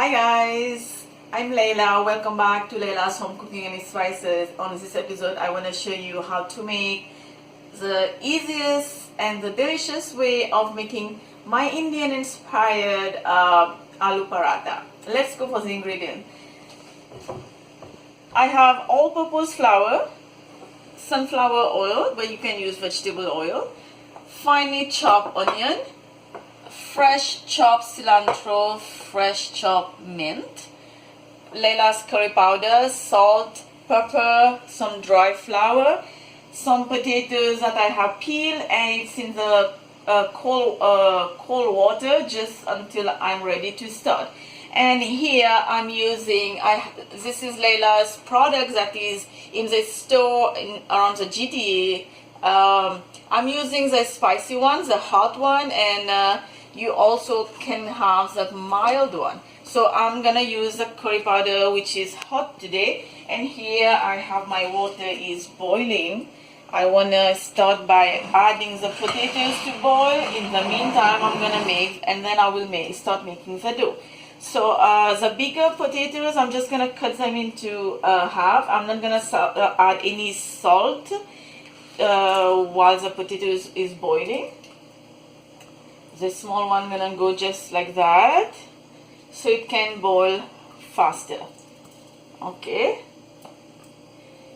Hi guys, I'm Laila. Welcome back to Laila's Home Cooking and Spices. On this episode, I want to show you how to make the easiest and the delicious way of making my Indian inspired aloo paratha. Let's go for the ingredients. I have all-purpose flour, sunflower oil, but you can use vegetable oil, finely chopped onion, fresh chopped cilantro, fresh chopped mint, Laila's curry powder, salt, pepper, some dry flour, some potatoes that I have peeled, and it's in the cold water just until I'm ready to start. And here I'm using, this is Laila's product that is in the store around the GTA. I'm using the spicy one, the hot one, and you also can have the mild one. So I'm gonna use the curry powder, which is hot today, and here I have my water is boiling. I wanna start by adding the potatoes to boil. In the meantime, I'm gonna make, and then I will start making the dough. So the bigger potatoes, I'm just gonna cut them into half. I'm not gonna add any salt while the potatoes is boiling. The small one gonna go just like that, so it can boil faster. Okay,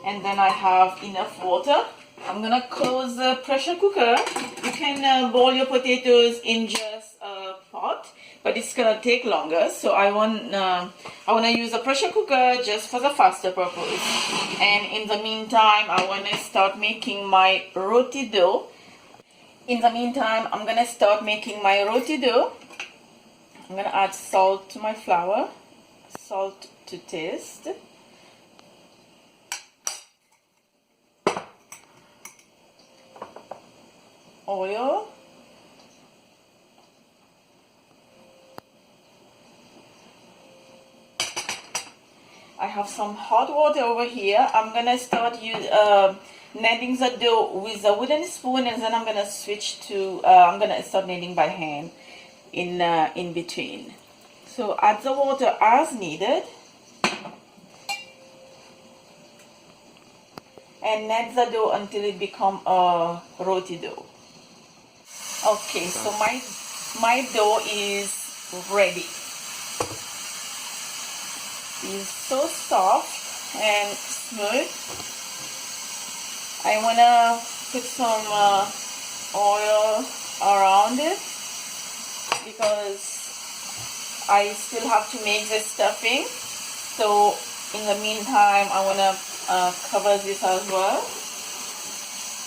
and then I have enough water. I'm gonna close the pressure cooker. You can boil your potatoes in just a pot, but it's gonna take longer. So I wanna use a pressure cooker just for the faster purpose. And in the meantime, I wanna start making my roti dough. In the meantime, I'm gonna start making my roti dough. I'm gonna add salt to my flour, salt to taste, oil, I have some hot water over here. I'm gonna start kneading the dough with a wooden spoon, and then I'm gonna switch to I'm gonna start kneading by hand in between. So add the water as needed and knead the dough until it becomes a roti dough. Okay, so my dough is ready. It's so soft and smooth. I want to put some oil around it because I still have to make the stuffing. So in the meantime, I want to cover this as well.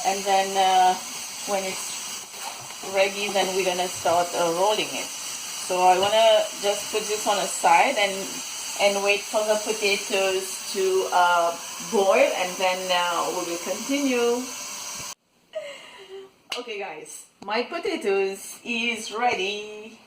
And then when it's ready, then we're going to start rolling it. So I want to just put this on a side and wait for the potatoes to boil, and then we will continue. Okay guys, my potatoes is ready.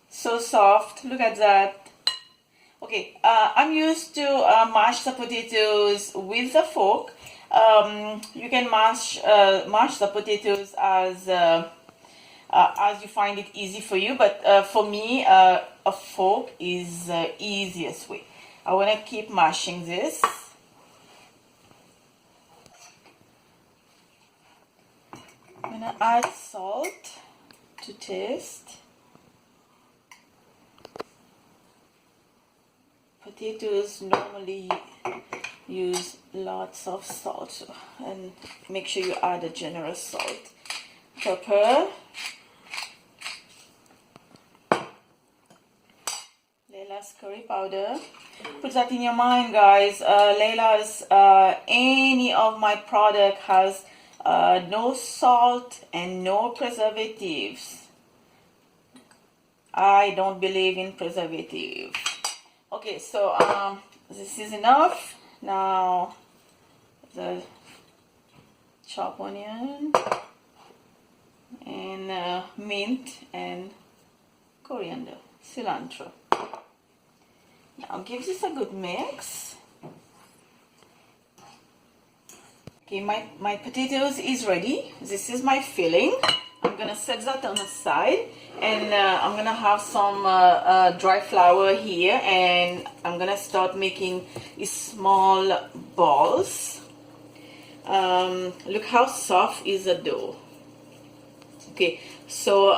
So soft, look at that. Okay, I'm used to mash the potatoes with the fork. You can mash the potatoes as you find it easy for you, but for me a fork is the easiest way. I want to keep mashing this. I'm going to add salt to taste. Potatoes normally use lots of salt, and make sure you add a generous salt. Pepper, Laila's curry powder. Put that in your mind, guys. Laila's any of my product has no salt and no preservatives. I don't believe in preservative. Okay, so this is enough. Now the chopped onion and mint and coriander, cilantro. Now give this a good mix. Okay, my potatoes is ready. This is my filling. I'm gonna set that on the side, and I'm gonna have some dry flour here, and I'm gonna start making small balls. Look how soft is the dough. Okay, so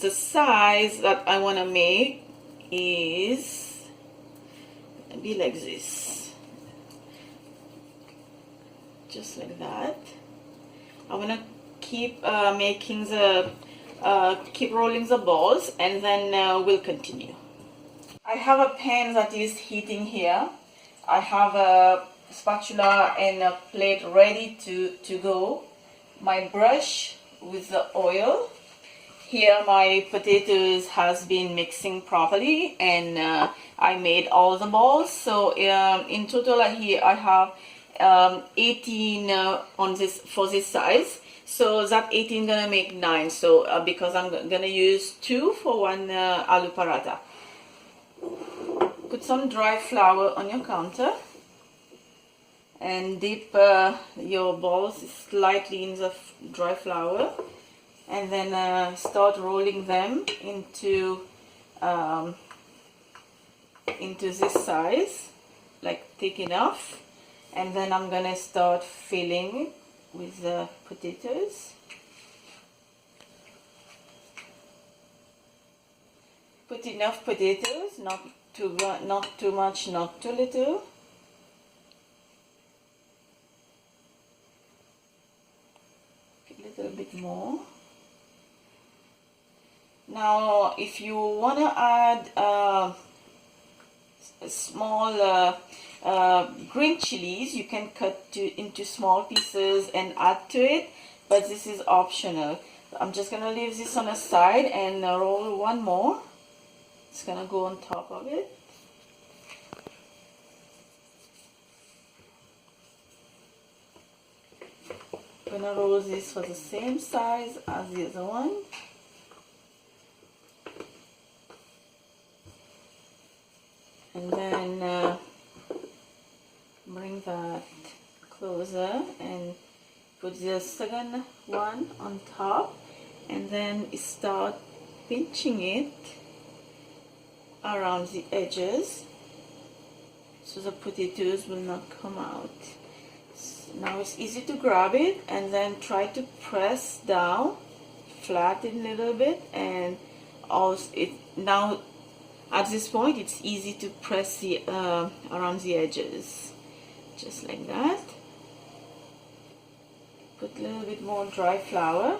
the size that I want to make is be like this, just like that. I want to keep making the keep rolling the balls, and then we'll continue. I have a pan that is heating here. I have a spatula and a plate ready to go. My brush with the oil. Here my potatoes has been mixing properly, and I made all the balls. So in total here I have 18 on this for this size. So that 18 gonna make 9. So because I'm gonna use 2 for one aloo paratha. Put some dry flour on your counter and dip your balls slightly in the dry flour, and then start rolling them into this size, like thick enough. And then I'm gonna start filling with the potatoes. Put enough potatoes, not too much, not too little. A little bit more. Now if you want to add small green chilies, you can cut into small pieces and add to it, but this is optional. I'm just gonna leave this on the side and roll one more. It's gonna go on top of it. I'm gonna roll this for the same size as the other one. And then bring that closer and put the second one on top, and then start pinching it around the edges so the potatoes will not come out. Now it's easy to grab it and then try to press down, flatten a little bit, and also now at this point it's easy to press the around the edges, just like that. Put a little bit more dry flour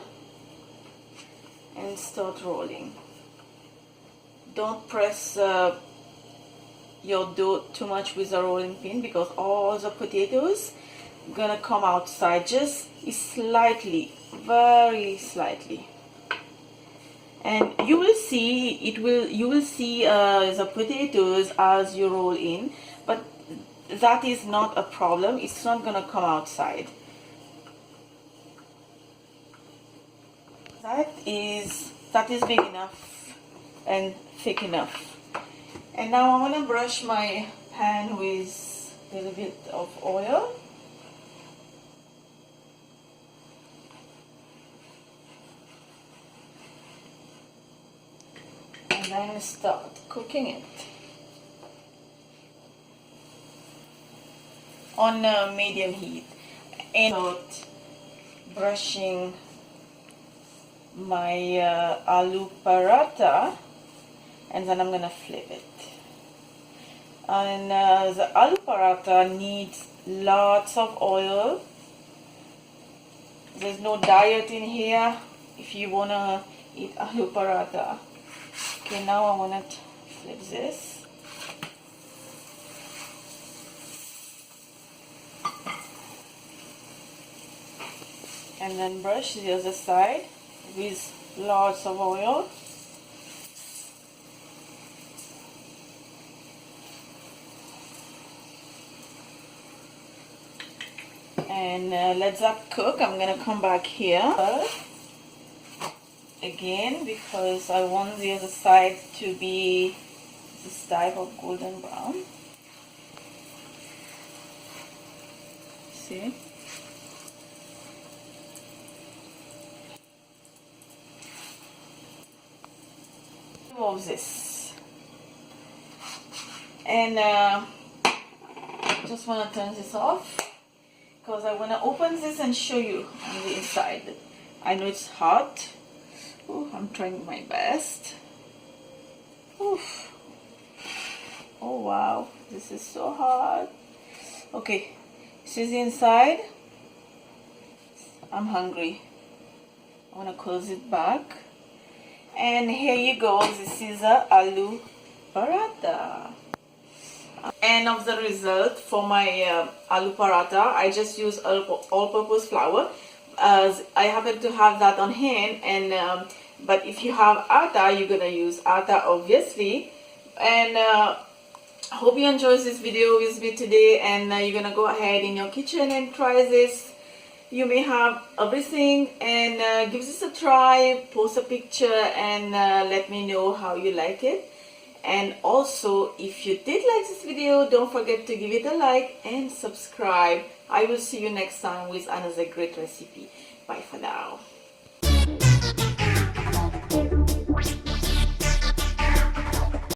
and start rolling. Don't press your dough too much with the rolling pin, because all the potatoes gonna come outside, just slightly, very slightly. And you will see you will see the potatoes as you roll in, but that is not a problem. It's not gonna come outside. That is big enough and thick enough. And now I'm gonna brush my pan with a little bit of oil. And then start cooking it on medium heat, and start brushing my aloo paratha, and then I'm gonna flip it. And the aloo paratha needs lots of oil. There's no diet in here if you wanna eat aloo paratha. Okay, now I want to flip this. And then brush the other side with lots of oil. And let that cook. I'm going to come back here again because I want the other side to be this type of golden brown. See? of this. And just want to turn this off because I want to open this and show you on the inside. I know it's hot. Ooh, I'm trying my best. Oof. Oh wow, this is so hot. Okay, this is the inside. I'm hungry. I want to close it back. And here you go. This is a aloo paratha. And of the result for my aloo paratha, I just use all-purpose flour. As I happen to have that on hand, and but if you have atta, you're gonna use atta obviously. And hope you enjoyed this video with me today, and you're gonna go ahead in your kitchen and try this. You may have everything, and give this a try, post a picture, and let me know how you like it. And also, if you did like this video, don't forget to give it a like and subscribe. I will see you next time with another great recipe. Bye for now.